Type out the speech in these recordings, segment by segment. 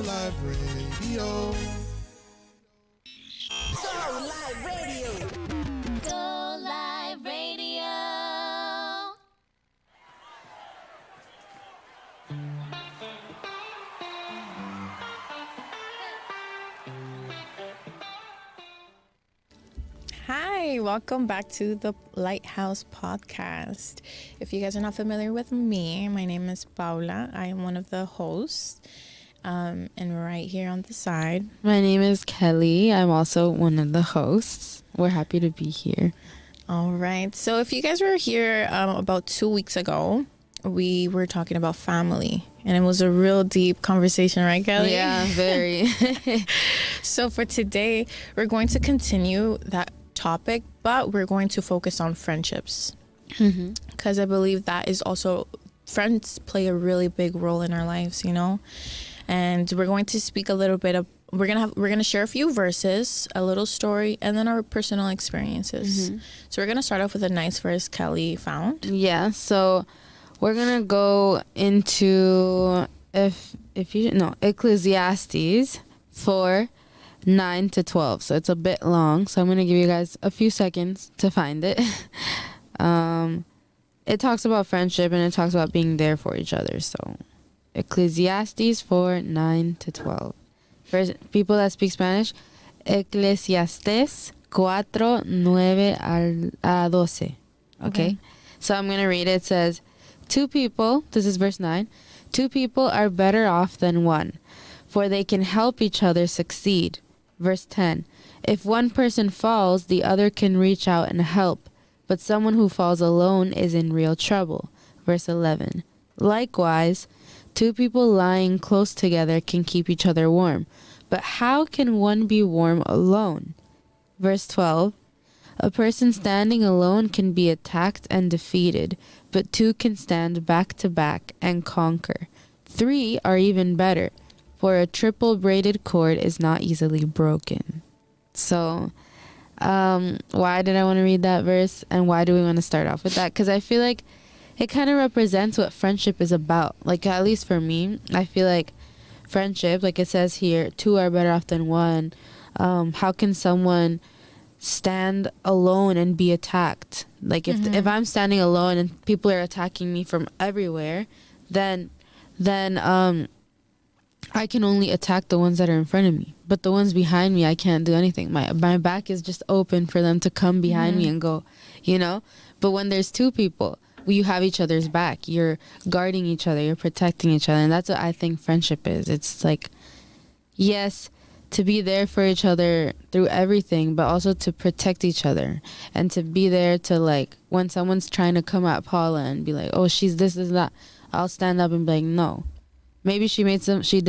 Live Radio. Go Live Radio. Go Live Radio. Hi, welcome back to the Lighthouse Podcast. If you guys are not familiar with me, my name is Paula. I am one of the hosts. And right here on the side, my name is Kelly. I'm also one of the hosts. We're happy to be here. All right. So if you guys were here about 2 weeks ago, we were talking about family. And it was a real deep conversation, right, Kelly? Yeah, very. So for today, we're going to continue that topic, but we're going to focus on friendships. Because I believe that is also, friends play a really big role in our lives, you know? And we're going to speak a little bit of, we're gonna share a few verses, a little story, and then our personal experiences. So we're gonna start off with a nice verse Kelly found. Yeah, so we're gonna go into Ecclesiastes 4:9-12. So it's a bit long, so I'm gonna give you guys a few seconds to find it. It talks about friendship and it talks about being there for each other. So Ecclesiastes 4:9-12. For people that speak Spanish, Ecclesiastes 4:9-12. Okay? So I'm going to read it. It says, two people, this is verse 9, two people are better off than one, for they can help each other succeed. Verse 10, if one person falls, the other can reach out and help, but someone who falls alone is in real trouble. Verse 11, likewise, two people lying close together can keep each other warm. But how can one be warm alone? Verse 12. A person standing alone can be attacked and defeated, but two can stand back to back and conquer. Three are even better, for a triple braided cord is not easily broken. So, why did I want to read that verse? And why do we want to start off with that? Because I feel like it kind of represents what friendship is about. Like, at least for me, I feel like friendship, like it says here, two are better off than one. How can someone stand alone and be attacked? Like, if I'm standing alone and people are attacking me from everywhere, then I can only attack the ones that are in front of me. But the ones behind me, I can't do anything. My back is just open for them to come behind me and go, you know? But when there's two people, you have each other's back. You're guarding each other. You're protecting each other. And that's what I think friendship is. It's like, yes, to be there for each other through everything, but also to protect each other. And to be there to, like, when someone's trying to come at Paula and be like, oh, she's this, that, I'll stand up and be like, no. Maybe she made something, she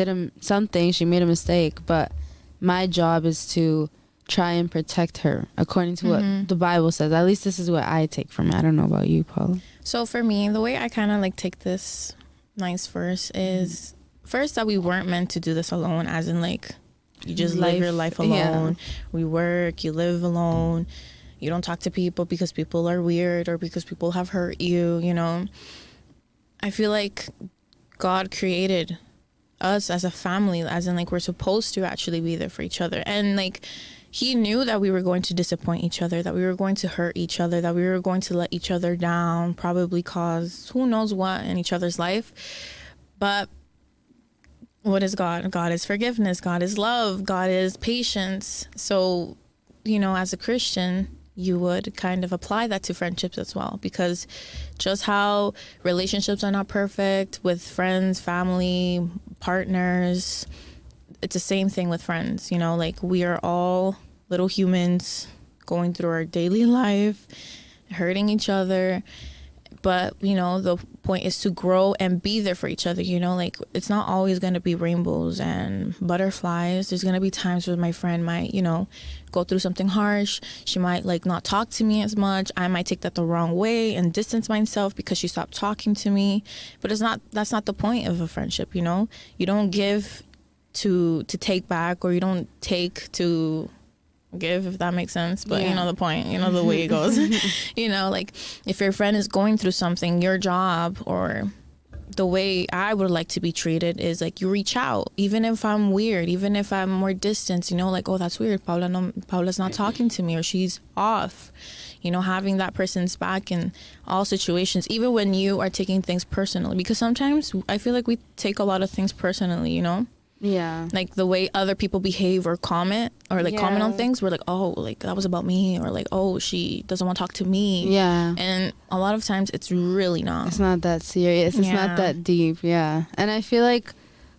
made a mistake, but my job is to try and protect her according to what the Bible says. At least this is what I take from it. I don't know about you, Paula. So for me, the way I kind of like take this nice verse is first that we weren't meant to do this alone, as in like you just live your life alone. Yeah. We work, you live alone. You don't talk to people because people are weird or because people have hurt you, you know. I feel like God created us as a family, as in like we're supposed to actually be there for each other. And like he knew that we were going to disappoint each other, that we were going to hurt each other, that we were going to let each other down, probably cause who knows what in each other's life. But what is God? God is forgiveness. God is love. God is patience. So, you know, as a Christian, you would kind of apply that to friendships as well, because just how relationships are not perfect with friends, family, partners, it's the same thing with friends, you know, like we are all little humans going through our daily life, hurting each other. But, you know, the point is to grow and be there for each other, you know, like it's not always going to be rainbows and butterflies. There's going to be times where my friend might, you know, go through something harsh. She might like not talk to me as much. I might take that the wrong way and distance myself because she stopped talking to me. But that's not the point of a friendship, you know. You don't give to take back, or you don't take to give, if that makes sense. But you know the point, you know the way it goes. You know, like if your friend is going through something, your job or the way I would like to be treated is like you reach out, even if I'm weird, even if I'm more distant, you know, like, oh, that's weird. Paula's not talking to me, or she's off. You know, having that person's back in all situations, even when you are taking things personally, because sometimes I feel like we take a lot of things personally, you know? Yeah. Like the way other people behave or comment on things, we're like, oh, like that was about me, or like, oh, she doesn't want to talk to me. Yeah. And a lot of times it's really not. It's not that serious. It's not that deep. Yeah. And I feel like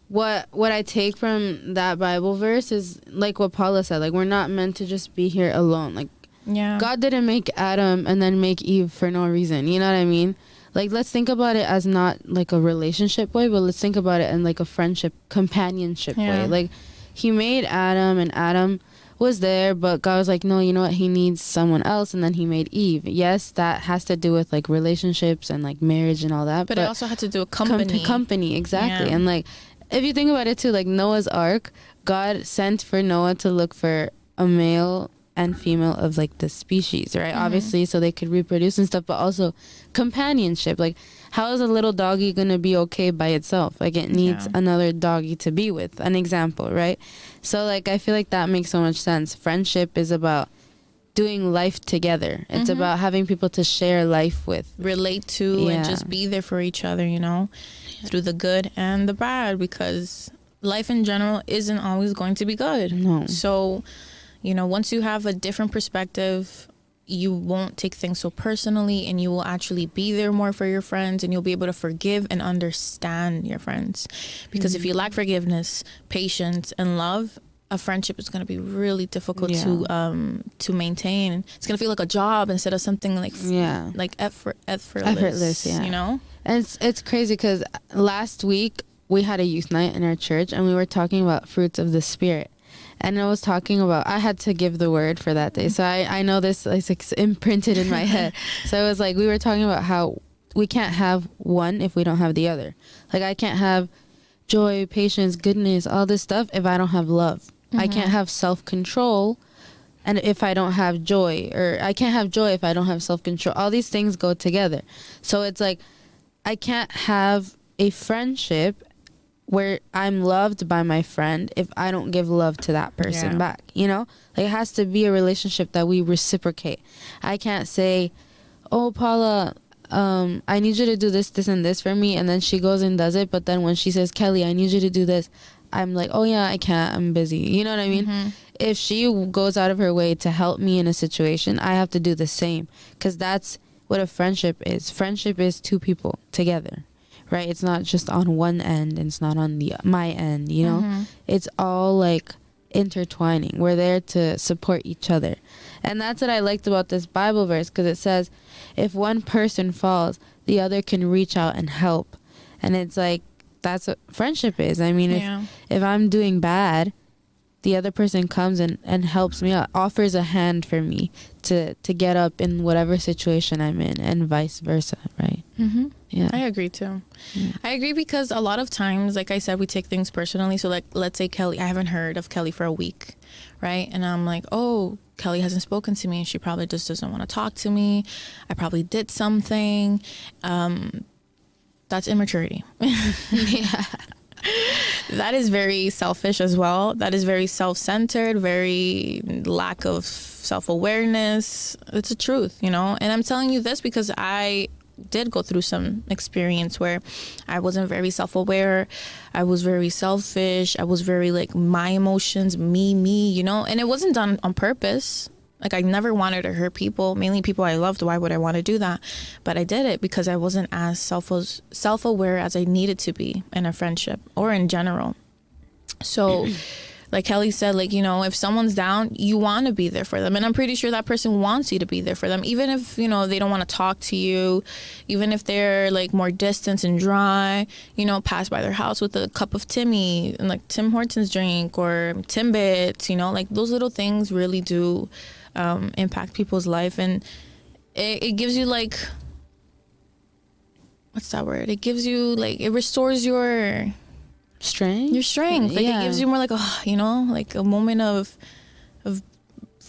what I take from that Bible verse is like what Paula said. Like, we're not meant to just be here alone. Like, God didn't make Adam and then make Eve for no reason. You know what I mean? Like, let's think about it as not like a relationship way, but let's think about it in like a friendship, companionship way. Like, he made Adam, and Adam was there, but God was like, no, you know what? He needs someone else. And then he made Eve. Yes, that has to do with like relationships and like marriage and all that. But it also had to do with company. Company, exactly. Yeah. And like, if you think about it too, like Noah's Ark, God sent for Noah to look for a male and female of like the species, right? Obviously, so they could reproduce and stuff, but also companionship. Like, how is a little doggy gonna be okay by itself? Like, it needs another doggy to be with. An example, right? So like, I feel like that makes so much sense. Friendship is about doing life together. It's about having people to share life with, relate to, and just be there for each other, you know, through the good and the bad, because life in general isn't always going to be good. No. So, you know, once you have a different perspective, you won't take things so personally, and you will actually be there more for your friends, and you'll be able to forgive and understand your friends. Because if you lack forgiveness, patience, and love, a friendship is going to be really difficult to maintain. It's going to feel like a job instead of something like effortless, you know? And it's crazy because last week we had a youth night in our church, and we were talking about fruits of the Spirit. And I was talking about, I had to give the word for that day. So I know this is like imprinted in my head. So it was like, we were talking about how we can't have one if we don't have the other. Like, I can't have joy, patience, goodness, all this stuff if I don't have love. I can't have self-control and if I don't have joy, or I can't have joy if I don't have self-control. All these things go together. So it's like, I can't have a friendship where I'm loved by my friend if I don't give love to that person back, you know? Like, it has to be a relationship that we reciprocate. I can't say, oh, Paula, I need you to do this, this, and this for me, and then she goes and does it, but then when she says, Kelly, I need you to do this, I'm like, oh yeah, I can't, I'm busy. You know what I mean? If she goes out of her way to help me in a situation, I have to do the same, because that's what a friendship is. Friendship is two people together. Right? It's not just on one end, and it's not on my end, you know? It's all like intertwining. We're there to support each other. And that's what I liked about this Bible verse, because it says, if one person falls, the other can reach out and help. And it's like, that's what friendship is. I mean, if I'm doing bad, the other person comes and helps me out, offers a hand for me to get up in whatever situation I'm in, and vice versa, right? Yeah, I agree too. I agree, because a lot of times, like I said, we take things personally. So like, let's say Kelly, I haven't heard of Kelly for a week, right? And I'm like, oh, Kelly hasn't spoken to me. She probably just doesn't want to talk to me. I probably did something. That's immaturity. That is very selfish as well. That is very self-centered, very lack of self-awareness. It's the truth, you know? And I'm telling you this because I did go through some experience where I wasn't very self-aware. I was very selfish. I was very like, my emotions, me, you know? And it wasn't done on purpose. Like, I never wanted to hurt people, mainly people I loved. Why would I want to do that? But I did it because I wasn't as self-aware as I needed to be in a friendship or in general. So like Kelly said, like, you know, if someone's down, you want to be there for them. And I'm pretty sure that person wants you to be there for them, even if, you know, they don't want to talk to you, even if they're like more distant and dry, you know, pass by their house with a cup of Timmy and like Tim Hortons drink or Timbits, you know, like those little things really do impact people's life. And it gives you like, what's that word? It gives you like, it restores your strength. Like, it gives you more like, oh, you know, like a moment of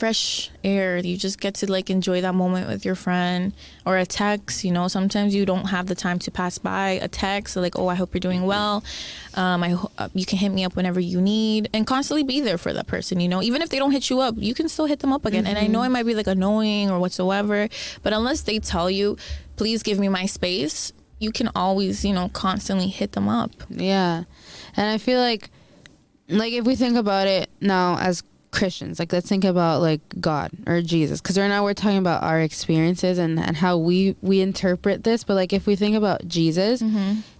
fresh air. You just get to like enjoy that moment with your friend. Or a text, you know, sometimes you don't have the time to pass by a text, so like, oh, I hope you're doing well. You can hit me up whenever you need, and constantly be there for that person, you know. Even if they don't hit you up, you can still hit them up again. And I know it might be like annoying or whatsoever, but unless they tell you, please give me my space, you can always, you know, constantly hit them up. Yeah. And I feel like if we think about it now as Christians, like let's think about like God or Jesus, because right now we're talking about our experiences and how we interpret this. But like if we think about Jesus,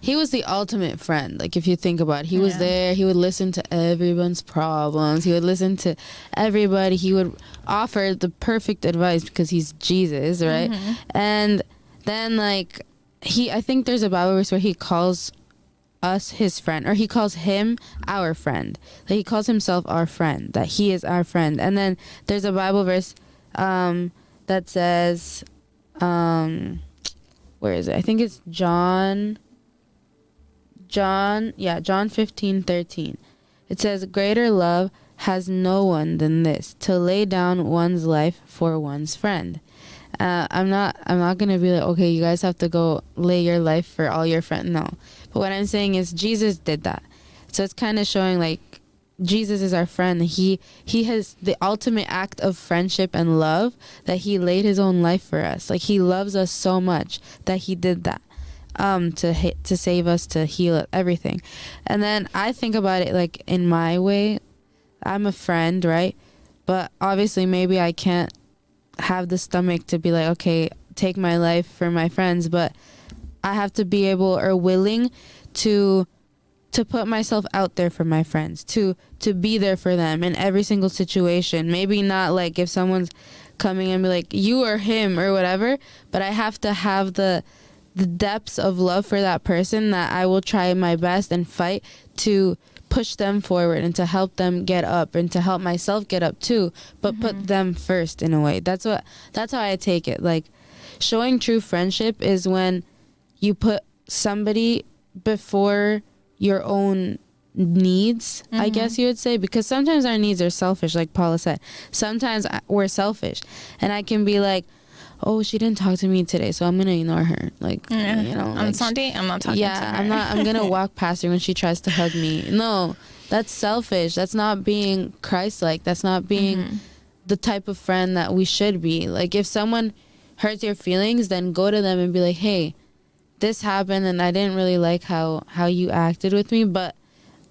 he was the ultimate friend. Like if you think about it, he was there, he would listen to everyone's problems, he would listen to everybody, he would offer the perfect advice because he's Jesus, right? And then like I think there's a Bible verse where he calls us his friend, or he calls him our friend. Like he calls himself our friend, that he is our friend. And then there's a Bible verse that says, where is it? I think it's John 15:13. It says, greater love has no one than this, to lay down one's life for one's friend. I'm not gonna be like, okay, you guys have to go lay your life for all your friends. No, but what I'm saying is Jesus did that. So it's kind of showing like Jesus is our friend. He has the ultimate act of friendship and love, that he laid his own life for us. Like he loves us so much that he did that to save us, to heal everything. And then I think about it like in my way. I'm a friend, right? But obviously maybe I can't have the stomach to be like, okay, take my life for my friends, but I have to be able or willing to put myself out there for my friends, to be there for them in every single situation. Maybe not like if someone's coming and be like, you or him or whatever, but I have to have the depths of love for that person, that I will try my best and fight to push them forward and to help them get up and to help myself get up too, but put them first in a way. That's how I take it. Like showing true friendship is when you put somebody before your own needs, I guess you would say, because sometimes our needs are selfish, like Paula said. Sometimes we're selfish, and I can be like, oh, she didn't talk to me today, so I'm gonna ignore her. Like, you know, on Sunday, I'm not talking to her. I'm gonna walk past her when she tries to hug me. No, that's selfish. That's not being Christ-like. That's not being the type of friend that we should be. Like, if someone hurts your feelings, then go to them and be like, hey, this happened, and I didn't really like how you acted with me, but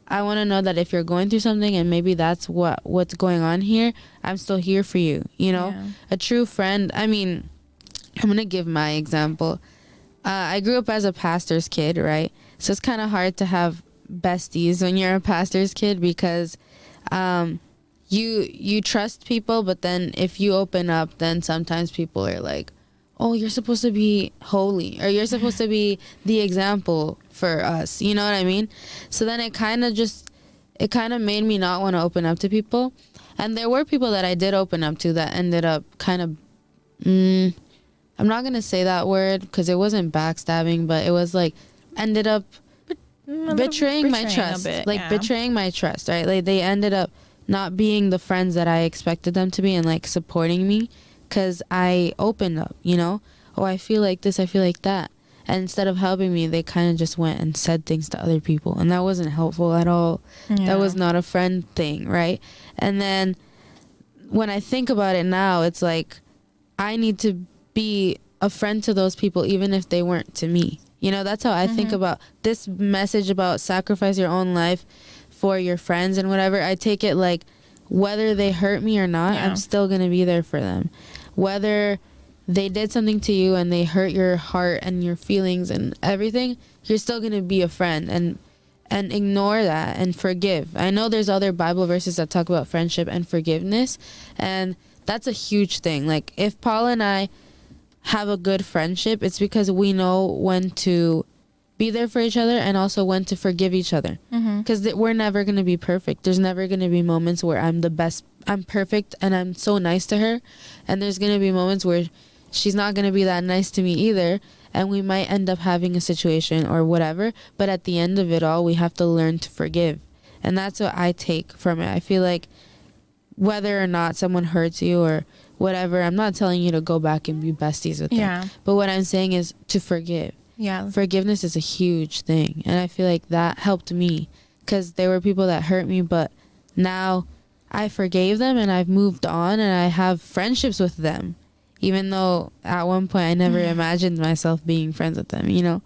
I want to know that if you're going through something and maybe that's what's going on here, I'm still here for you. You know, a true friend. I mean, I'm going to give my example. I grew up as a pastor's kid, right? So it's kind of hard to have besties when you're a pastor's kid, because you trust people, but then if you open up, then sometimes people are like, oh, you're supposed to be holy, or you're supposed to be the example for us. You know what I mean? So then it kind of made me not want to open up to people. And there were people that I did open up to that ended up kind of, I'm not going to say that word because it wasn't backstabbing, but it was like ended up betraying my trust. Betraying my trust, right? Like they ended up not being the friends that I expected them to be, and like supporting me because I opened up, you know? Oh, I feel like this, I feel like that. And instead of helping me, they kind of just went and said things to other people. And that wasn't helpful at all. Yeah. That was not a friend thing, right? And then when I think about it now, it's like I need to be a friend to those people even if they weren't to me. You know, that's how I think about this message about sacrifice your own life for your friends and whatever. I take it like whether they hurt me or not, I'm still going to be there for them. Whether they did something to you and they hurt your heart and your feelings and everything, you're still going to be a friend and ignore that and forgive. I know there's other Bible verses that talk about friendship and forgiveness, and that's a huge thing. Like if Paul and I have a good friendship, it's because we know when to be there for each other and also when to forgive each other, because we're never going to be perfect. There's never going to be moments where I'm perfect and I'm so nice to her, and there's going to be moments where she's not going to be that nice to me either, and we might end up having a situation or whatever, but at the end of it all, we have to learn to forgive. And that's what I take from it. I feel like whether or not someone hurts you or whatever, I'm not telling you to go back and be besties with them. But what I'm saying is to forgive. Forgiveness is a huge thing. And I feel like that helped me, because there were people that hurt me, but now I forgave them and I've moved on and I have friendships with them, even though at one point I never imagined myself being friends with them, you know?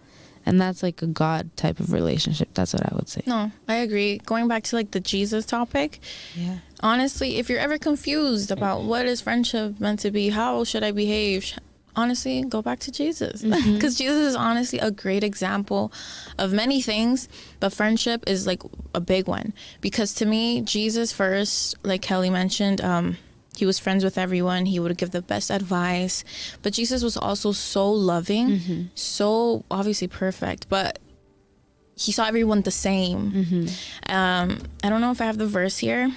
And that's like a God type of relationship. That's what I would say. No, I agree. Going back to like the Jesus topic. Yeah. Honestly, if you're ever confused about what is friendship meant to be, how should I behave? Honestly, go back to Jesus. Because Jesus is honestly a great example of many things, but friendship is like a big one. Because to me, Jesus first, like Kelly mentioned, he was friends with everyone. He would give the best advice. But Jesus was also so loving, so obviously perfect. But he saw everyone the same. I don't know if I have the verse here.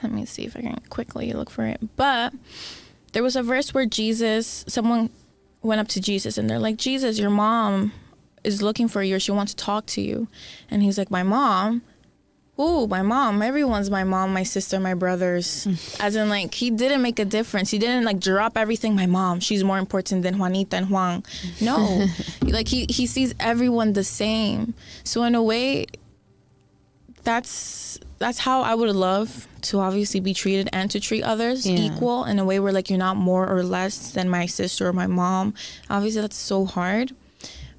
Let me see if I can quickly look for it. But there was a verse where someone went up to Jesus and they're like, Jesus, your mom is looking for you, or she wants to talk to you. And he's like, my mom? Ooh, my mom. Everyone's my mom, my sister, my brothers. As in, like, he didn't make a difference. He didn't, like, drop everything. My mom, she's more important than Juanita and Juan. No. Like, he sees everyone the same. So, in a way, that's how I would love to obviously be treated, and to treat others equal, in a way where, like, you're not more or less than my sister or my mom. Obviously, that's so hard.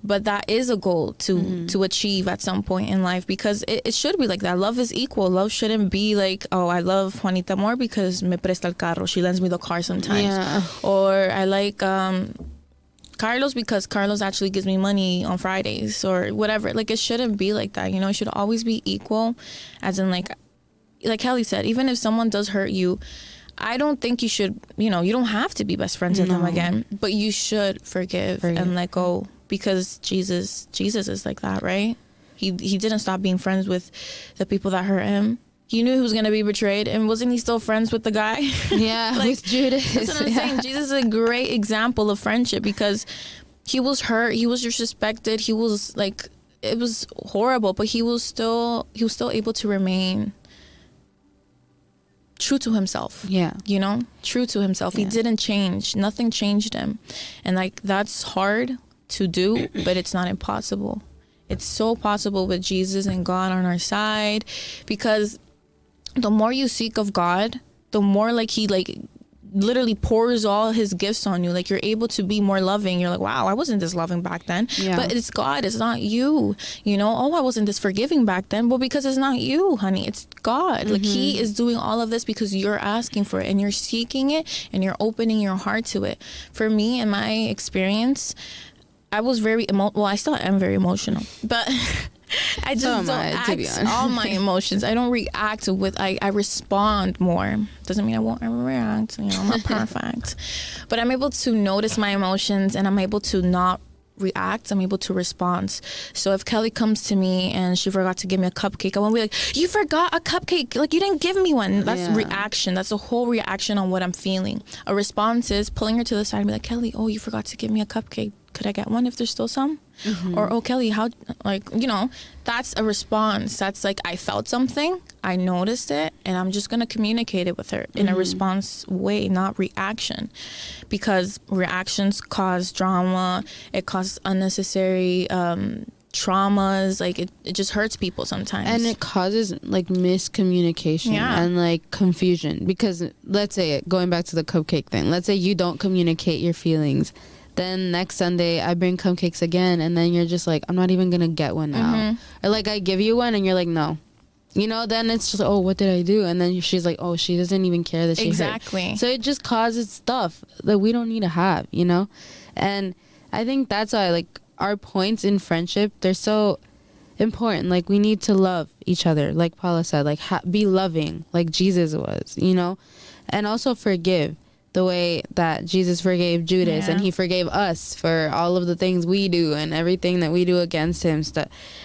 But that is a goal to achieve at some point in life, because it should be like that. Love is equal. Love shouldn't be like, oh, I love Juanita more because me presta el carro. She lends me the car sometimes. Yeah. Or I like Carlos because Carlos actually gives me money on Fridays, or whatever. Like, it shouldn't be like that. You know, it should always be equal. As in, like Kelly said, even if someone does hurt you, I don't think you should, you know, you don't have to be best friends with them again. But you should forgive and let go. Because Jesus is like that, right? He didn't stop being friends with the people that hurt him. He knew he was going to be betrayed, and wasn't he still friends with the guy? Yeah, like, with Judas. That's what I'm saying. Jesus is a great example of friendship, because he was hurt, he was disrespected, he was like, it was horrible, but he was still able to remain true to himself. Yeah. You know, true to himself. Yeah. He didn't change. Nothing changed him. And like, that's hard to do, but it's not impossible. It's so possible with Jesus and God on our side, because the more you seek of God, the more like he like literally pours all his gifts on you. Like, you're able to be more loving. You're like, wow, I wasn't this loving back then. Yeah. But it's God, it's not you. You know, oh, I wasn't this forgiving back then. Well, because it's not you, honey, it's God. Like, he is doing all of this because you're asking for it, and you're seeking it, and you're opening your heart to it. For me, in my experience, I was very well, I still am very emotional, but I just don't act all my emotions. I don't react with, I respond more. Doesn't mean I won't react, you know, I'm not perfect. But I'm able to notice my emotions, and I'm able to not react. I'm able to respond. So if Kelly comes to me and she forgot to give me a cupcake, I won't be like, you forgot a cupcake, like, you didn't give me one. That's reaction. That's a whole reaction on what I'm feeling. A response is pulling her to the side and be like, Kelly, oh, you forgot to give me a cupcake. Could I get one if there's still some? Or, oh, Kelly, how, like, you know, that's a response. That's like, I felt something, I noticed it, and I'm just going to communicate it with her in a response way, not reaction. Because reactions cause drama, it causes unnecessary traumas. Like, it just hurts people sometimes. And it causes, like, miscommunication and, like, confusion. Because, let's say, going back to the cupcake thing, let's say you don't communicate your feelings. Then next Sunday I bring cupcakes again, and then you're just like, I'm not even gonna get one now. Or like, I give you one and you're like, no, you know, then it's just, oh, what did I do? And then she's like, oh, she doesn't even care that she hurt. So it just causes stuff that we don't need to have, you know. And I think that's why, like, our points in friendship, they're so important. Like, we need to love each other, like Paula said, like, be loving like Jesus was, you know. And also forgive the way that Jesus forgave Judas, and he forgave us for all of the things we do and everything that we do against him.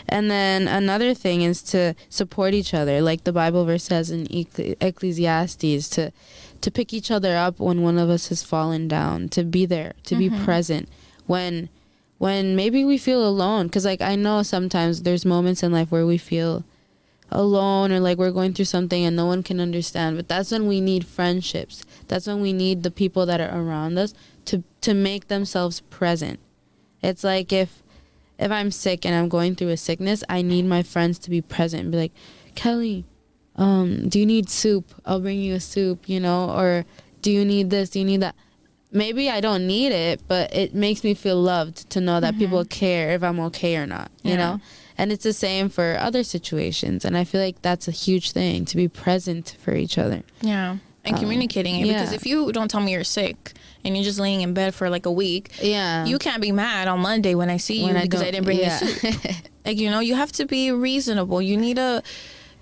And then another thing is to support each other, like the Bible verse says in Ecclesiastes, to pick each other up when one of us has fallen down, to be there, to be present when maybe we feel alone. Because, like, I know sometimes there's moments in life where we feel alone, or like we're going through something and no one can understand. But that's when we need friendships. That's when we need the people that are around us to make themselves present. It's like if I'm sick and I'm going through a sickness, I need my friends to be present and be like, Kelly, do you need soup? I'll bring you a soup, you know, or do you need this? Do you need that? Maybe I don't need it, but it makes me feel loved to know that people care if I'm okay or not, you know? And it's the same for other situations. And I feel like that's a huge thing, to be present for each other. Yeah. And communicating it. Yeah. Because if you don't tell me you're sick and you're just laying in bed for like a week, you can't be mad on Monday when I see you because I didn't bring you soup. Like, you know, you have to be reasonable. You need to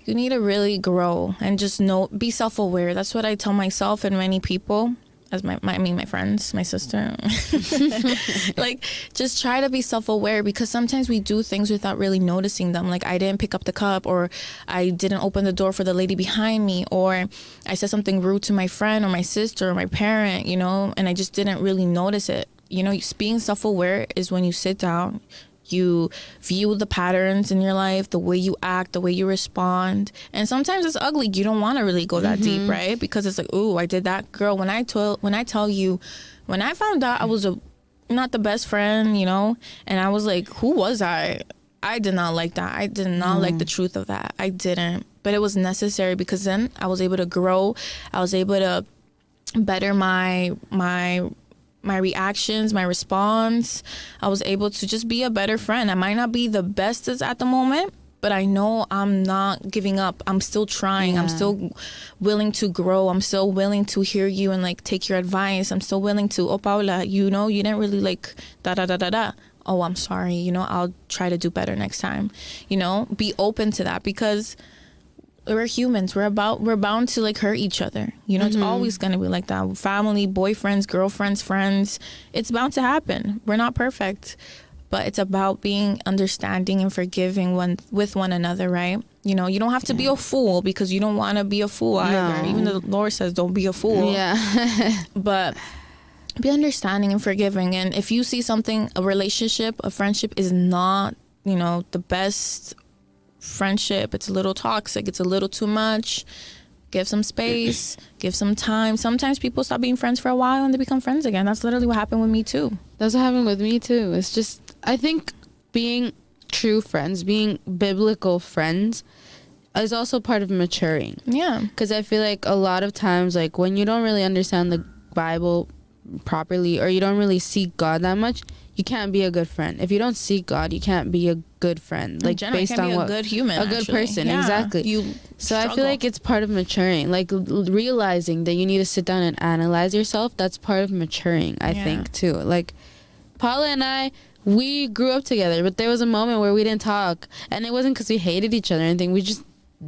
really grow and just be self-aware. That's what I tell myself and many people. As my friends, my sister, like, just try to be self-aware, because sometimes we do things without really noticing them. Like, I didn't pick up the cup, or I didn't open the door for the lady behind me, or I said something rude to my friend or my sister or my parent, you know, and I just didn't really notice it. You know, being self-aware is when you sit down, you view the patterns in your life, the way you act, the way you respond. And sometimes it's ugly. You don't want to really go that deep, right? Because it's like, ooh, I did that. Girl, when I tell you, when I found out I was not the best friend, you know, and I was like, who was I? I did not like that. I did not like the truth of that. I didn't. But it was necessary, because then I was able to grow. I was able to better my reactions, my response. I was able to just be a better friend. I might not be the bestest at the moment, but I know I'm not giving up. I'm still trying. I'm still willing to grow. I'm still willing to hear you and like take your advice. I'm still willing to, oh, Paula, you know, you didn't really like da-da-da-da-da. Oh, I'm sorry. You know, I'll try to do better next time. You know, be open to that, because we're humans. We're bound to like hurt each other. You know, it's always going to be like that. Family, boyfriends, girlfriends, friends. It's bound to happen. We're not perfect, but it's about being understanding and forgiving with one another, right? You know, you don't have to be a fool, because you don't want to be a fool either. Even the Lord says don't be a fool. Yeah. But be understanding and forgiving. And if you see something, a relationship, a friendship is not, you know, the best friendship, it's a little toxic, it's a little too much, give some space, give some time. Sometimes people stop being friends for a while and they become friends again. That's literally what happened with me too. That's what happened with me too. It's just, I think being true friends, being biblical friends, is also part of maturing. Yeah. Because I feel like a lot of times, like, when you don't really understand the Bible properly, or you don't really seek God that much, you can't be a good friend. If you don't seek God, you can't be a good friend. Like, based on what, a good human, a good person. Yeah. Exactly. So I feel like it's part of maturing, like realizing that you need to sit down and analyze yourself. That's part of maturing, I think, too. Like, Paula and I, we grew up together, but there was a moment where we didn't talk, and it wasn't because we hated each other or anything. We just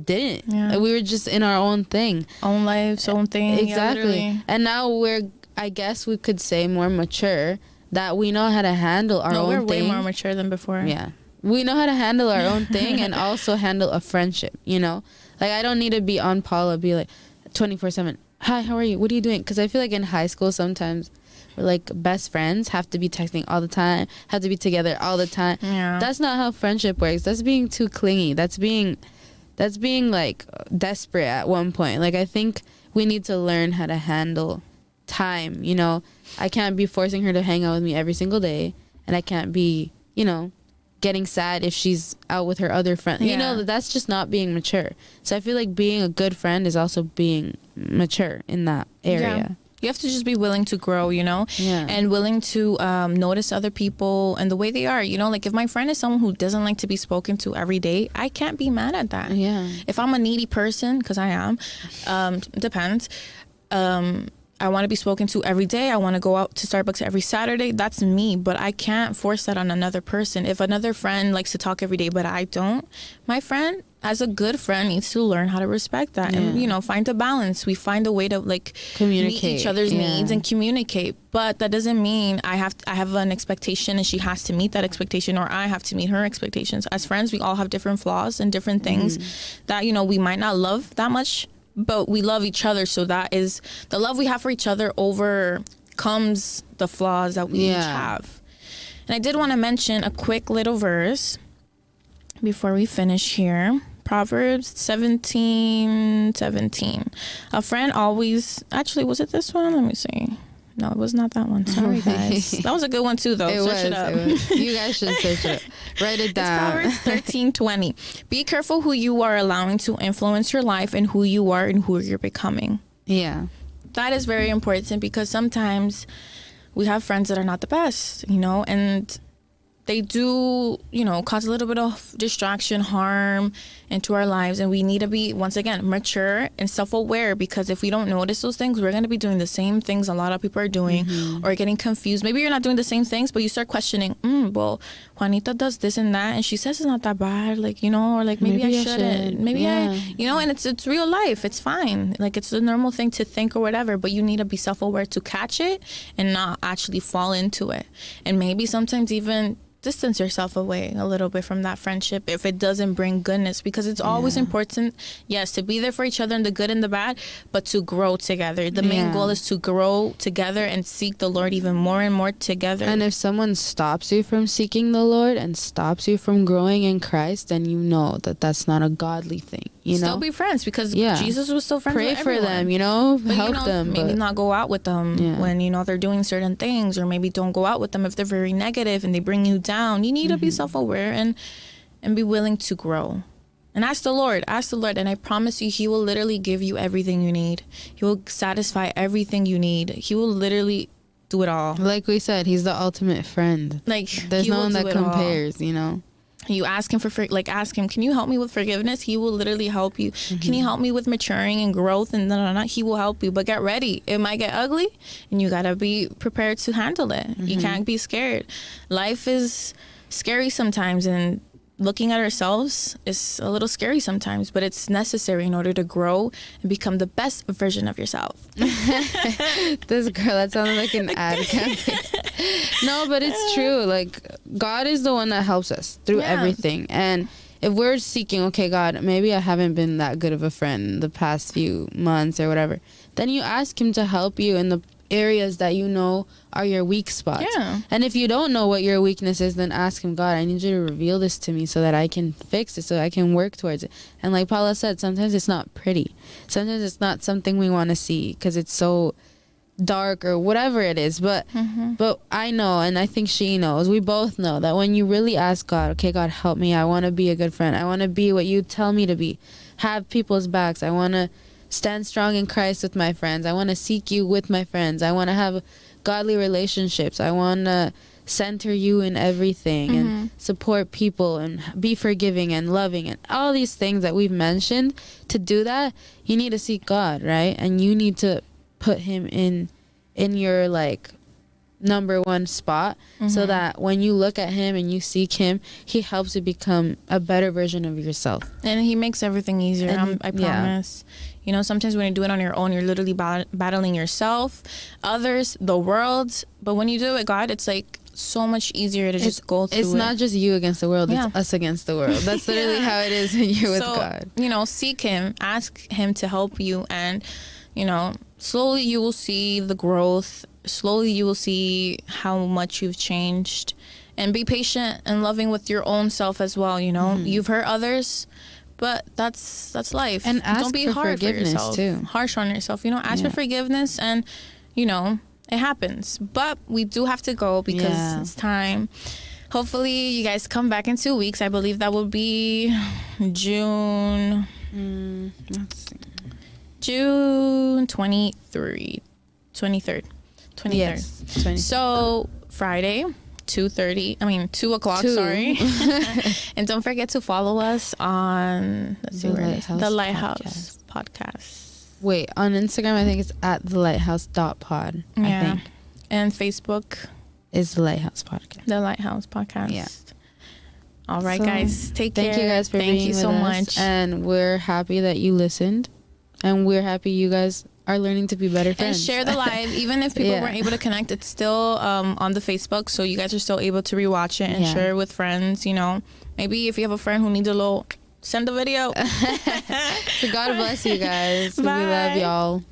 didn't. Like, we were just in our own thing, own lives, own thing. Exactly. Yeah, and now we're, I guess we could say, more mature, that we know how to handle our own thing. We're way more mature than before. Yeah. We know how to handle our own thing and also handle a friendship, you know? Like, I don't need to be on Paula, be like 24/7, hi, how are you? What are you doing? Because I feel like in high school sometimes we're like best friends, have to be texting all the time, have to be together all the time. Yeah. That's not how friendship works. That's being too clingy. That's being like desperate at one point. Like, I think we need to learn how to handle time, you know? I can't be forcing her to hang out with me every single day, and I can't be, you know, getting sad if she's out with her other friend. You know, that's just not being mature. So I feel like being a good friend is also being mature in that area. Yeah. You have to just be willing to grow, you know, and willing to notice other people and the way they are. You know, like, if my friend is someone who doesn't like to be spoken to every day, I can't be mad at that. Yeah. If I'm a needy person, because I am, depends. I want to be spoken to every day. I want to go out to Starbucks every Saturday. That's me, but I can't force that on another person. If another friend likes to talk every day, but I don't, my friend, as a good friend, needs to learn how to respect that and, you know, find a balance. We find a way to, like, communicate, meet each other's needs and communicate. But that doesn't mean I have an expectation and she has to meet that expectation, or I have to meet her expectations. As friends, we all have different flaws and different things that, you know, we might not love that much, but we love each other. So that is the love we have for each other overcomes the flaws that we each have. And I did want to mention a quick little verse before we finish here. Proverbs 17:17. A friend always... Actually, was it this one? Let me see. No, it was not that one. Sorry, guys. That was a good one, too, though. Search it up. You guys should search it up. Write it down. It's Proverbs 13:20. Be careful who you are allowing to influence your life and who you are and who you're becoming. Yeah. That is very important because sometimes we have friends that are not the best, and they do, cause a little bit of distraction, harm into our lives. And we need to be, once again, mature and self-aware, because if we don't notice those things, we're going to be doing the same things a lot of people are doing, or getting confused. Maybe you're not doing the same things, but you start questioning, well, Juanita does this and that, and she says it's not that bad, or maybe I shouldn't. Maybe I, and it's real life. It's fine. It's a normal thing to think or whatever, but you need to be self-aware to catch it and not actually fall into it. And maybe sometimes even distance yourself away a little bit from that friendship if it doesn't bring goodness, because it's always important, yes, to be there for each other in the good and the bad, but to grow together. The main goal is to grow together and seek the Lord even more and more together. And if someone stops you from seeking the Lord and stops you from growing in Christ, then you know that that's not a godly thing. Still be friends, because Jesus was still friends Pray with everyone. for them, but help them. Maybe not go out with them when, they're doing certain things, or maybe don't go out with them if they're very negative and they bring you down. You need to be self-aware and be willing to grow. And ask the Lord, and I promise you, He will literally give you everything you need. He will satisfy everything you need. He will literally do it all. Like we said, He's the ultimate friend. There's no one that compares, You ask Him ask Him, can you help me with forgiveness? He will literally help you. Can you help me with maturing and growth? And He will help you. But get ready. It might get ugly, and you got to be prepared to handle it. You can't be scared. Life is scary sometimes, and looking at ourselves is a little scary sometimes, but it's necessary in order to grow and become the best version of yourself. This girl, that sounded like an ad campaign. No, but it's true. God is the one that helps us through everything. And if we're seeking, okay, God, maybe I haven't been that good of a friend the past few months or whatever, then you ask Him to help you in the areas that are your weak spots. Yeah. And if you don't know what your weakness is, then ask Him, God, I need you to reveal this to me so that I can fix it, so I can work towards it. And like Paula said, sometimes it's not pretty. Sometimes it's not something we want to see because it's so dark or whatever it is. But I know, and I think she knows, we both know that when you really ask God, okay, God, help me. I want to be a good friend. I want to be what you tell me to be. Have people's backs. I want to stand strong in Christ with my friends. I want to seek you with my friends. I want to have godly relationships. I want to center you in everything and support people and be forgiving and loving and all these things that we've mentioned. To do that, you need to seek God, right? And you need to put Him in your number one spot, so that when you look at Him and you seek Him, He helps you become a better version of yourself. And He makes everything easier. I promise. Sometimes when you do it on your own, you're literally battling yourself, others, the world. But when you do it, God, it's so much easier to just go through it. It's not just you against the world. It's us against the world. That's literally how it is when you're with God. Seek Him, ask Him to help you, and slowly you will see the growth. Slowly you will see how much you've changed, and be patient and loving with your own self as well. You've hurt others, but that's life. And don't be hard for yourself, too. Harsh on yourself. Ask for forgiveness, and it happens. But we do have to go because it's time. Hopefully you guys come back in 2 weeks. I believe that will be June. Let's see. June 23rd. 23rd. Yes, 23rd. So Friday, 2 o'clock, sorry. And don't forget to follow us on the Lighthouse Podcast. Wait, on Instagram I think it's at the lighthouse.pod. I think. And Facebook is the Lighthouse Podcast. The Lighthouse Podcast. Yeah. All right, guys. Take care. Thank you guys for being with us. Much. And we're happy that you listened. And we're happy you guys are learning to be better friends. And share the live. Even if people weren't able to connect, it's still on the Facebook. So you guys are still able to rewatch it and share it with friends. Maybe if you have a friend who needs a little, send the video. So God bless you guys. Bye. We love y'all.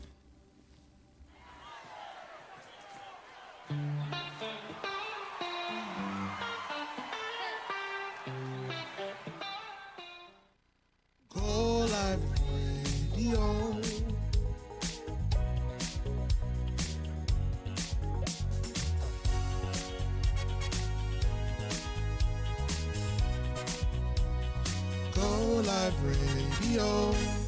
Live Radio.